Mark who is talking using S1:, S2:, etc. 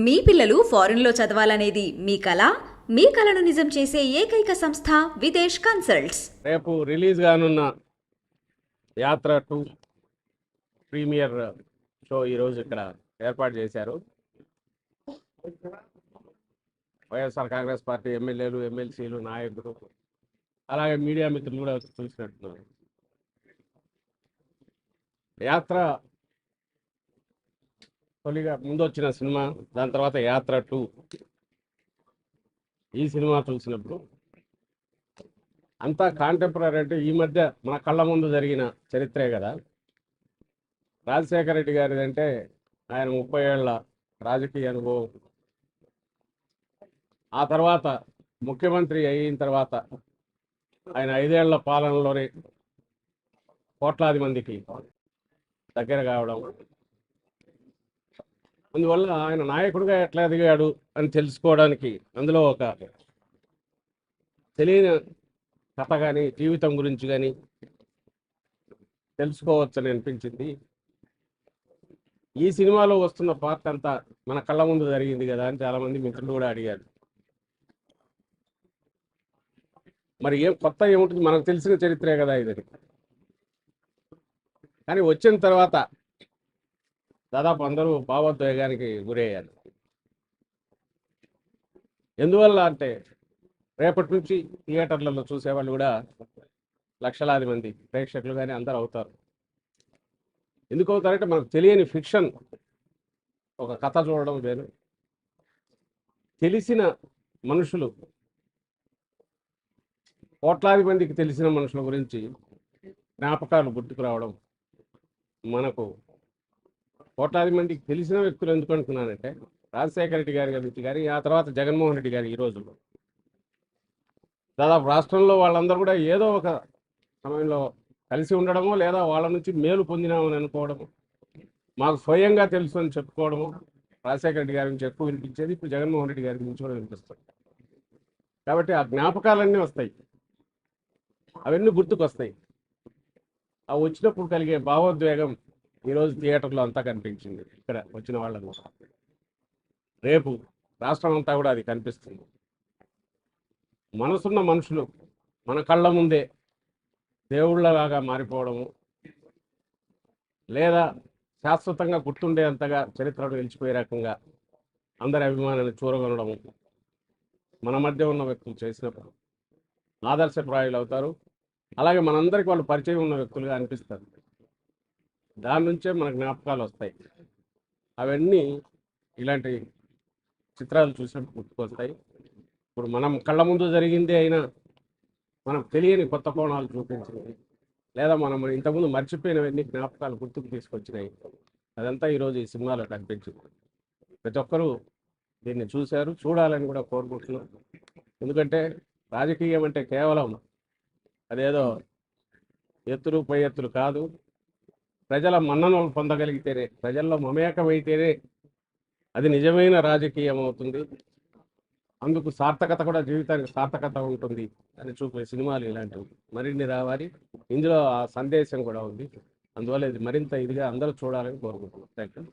S1: మీ పిల్లలు ఫారెన్లో చదవాలనేది మీ కల? మీ కలను నిజం చేసే ఏకైక సంస్థ విదేశ్ కన్సల్ట్స్.
S2: రేపు రిలీజ్ కానున్న యాత్ర 2 ప్రీమియర్ షో ఈరోజు ఇక్కడ ఏర్పాటు చేశారు. వైఎస్ఆర్ కాంగ్రెస్ పార్టీ ఎమ్మెల్యేలు, ఎమ్మెల్సీలు, నాయకులు, అలాగే మీడియా మిత్రులు కూడా చూసినట్టున్నారు. యాత్ర తొలిగా ముందు వచ్చిన సినిమా, దాని తర్వాత యాత్ర 2. ఈ సినిమా చూసినప్పుడు అంతా కాంటెంపరీ అంటే ఈ మధ్య మన కళ్ళ ముందు జరిగిన చరిత్రే కదా. రాజశేఖర రెడ్డి గారిది అంటే ఆయన 30 ఏళ్ల రాజకీయ అనుభవం, ఆ తర్వాత ముఖ్యమంత్రి అయిన తర్వాత ఆయన 5 ఏళ్ల పాలనలోనే కోట్లాది మందికి దగ్గర కావడం, అందువల్ల ఆయన నాయకుడిగా ఎట్లా ఎదిగాడు అని తెలుసుకోవడానికి అందులో ఒక తెలియని కథ కానీ జీవితం గురించి కానీ తెలుసుకోవచ్చని అనిపించింది. ఈ సినిమాలో వస్తున్న పార్ట్ అంతా మన కళ్ళ ముందు జరిగింది కదా అని చాలామంది మిత్రులు కూడా అడిగారు. మరి ఏం కొత్త ఏముంటుంది, మనకు తెలిసిన చరిత్రే కదా ఇది. కానీ వచ్చిన తర్వాత దాదాపు అందరూ భావోద్వేగానికి గురయ్యారు. ఎందువల్ల అంటే రేపటి నుంచి థియేటర్లలో చూసేవాళ్ళు కూడా లక్షలాది మంది ప్రేక్షకులు కానీ అందరూ అవుతారు. ఎందుకు అవుతారంటే మనకు తెలియని ఫిక్షన్, ఒక కథ చూడడం వేరు, తెలిసిన మనుషులు, కోట్లాది మందికి తెలిసిన మనుషుల గురించి జ్ఞాపకాలు గుర్తుకు రావడం. మనకు కోట్లాది మందికి తెలిసిన వ్యక్తులు ఎందుకు అనుకున్నానంటే రాజశేఖర రెడ్డి గారి గురించి కానీ, ఆ తర్వాత జగన్మోహన్ రెడ్డి గారి ఈ రోజుల్లో దాదాపు రాష్ట్రంలో వాళ్ళందరూ కూడా ఏదో ఒక సమయంలో కలిసి ఉండడమో, లేదా వాళ్ళ నుంచి మేలు పొందినామని అనుకోవడము, మాకు స్వయంగా తెలుసు అని చెప్పుకోవడము. రాజశేఖర రెడ్డి గారి నుంచి ఎక్కువ వినిపించేది, ఇప్పుడు జగన్మోహన్ రెడ్డి గారి నుంచి కూడా వినిపిస్తుంది. కాబట్టి ఆ జ్ఞాపకాలన్నీ వస్తాయి, అవన్నీ గుర్తుకొస్తాయి. ఆ వచ్చినప్పుడు కలిగే భావోద్వేగం ఈరోజు థియేటర్లో అంతా కనిపించింది. ఇక్కడ వచ్చిన వాళ్ళకు రేపు రాష్ట్రం అంతా కూడా అది కనిపిస్తుంది. మనసున్న మనుషులు మన కళ్ళ ముందే దేవుళ్ళలాగా మారిపోవడము, లేదా శాశ్వతంగా గుర్తుండేంతగా చరిత్రలో నిలిచిపోయే రకంగా అందరి అభిమానాన్ని చూరగొనడము మన మధ్య ఉన్న వ్యక్తులు చేసినప్పుడు ఆదర్శప్రాయులు అవుతారు. అలాగే మనందరికీ వాళ్ళు పరిచయం ఉన్న వ్యక్తులుగా అనిపిస్తారు. దాని నుంచే మన జ్ఞాపకాలు వస్తాయి. అవన్నీ ఇలాంటి చిత్రాలు చూసినప్పుడు గుర్తుకొస్తాయి. ఇప్పుడు మనం కళ్ళ ముందు జరిగిందే అయినా మనకు తెలియని కొత్త కోణాలు చూపించింది, లేదా మనం ఇంతకుముందు మర్చిపోయినవన్నీ జ్ఞాపకాలు గుర్తుకు తీసుకొచ్చినాయి. అదంతా ఈరోజు ఈ సినిమాలో కనిపించింది. ప్రతి ఒక్కరూ దీన్ని చూశారు, చూడాలని కూడా కోరుకుంటున్నాం. ఎందుకంటే రాజకీయం అంటే కేవలం అదేదో ఎత్తులు పై ఎత్తులు కాదు. ప్రజల మన్ననలు పొందగలిగితేనే, ప్రజల్లో మమేకమైతేనే అది నిజమైన రాజకీయం అవుతుంది. అందుకు సార్థకత కూడా, జీవితానికి సార్థకత ఉంటుంది అని చూపే సినిమాలు ఇలాంటివి మరిన్ని రావాలి. ఇందులో ఆ సందేశం కూడా ఉంది. అందువల్ల ఇది మరింత ఇదిగా అందరూ చూడాలని కోరుకుంటున్నాం. Thank you.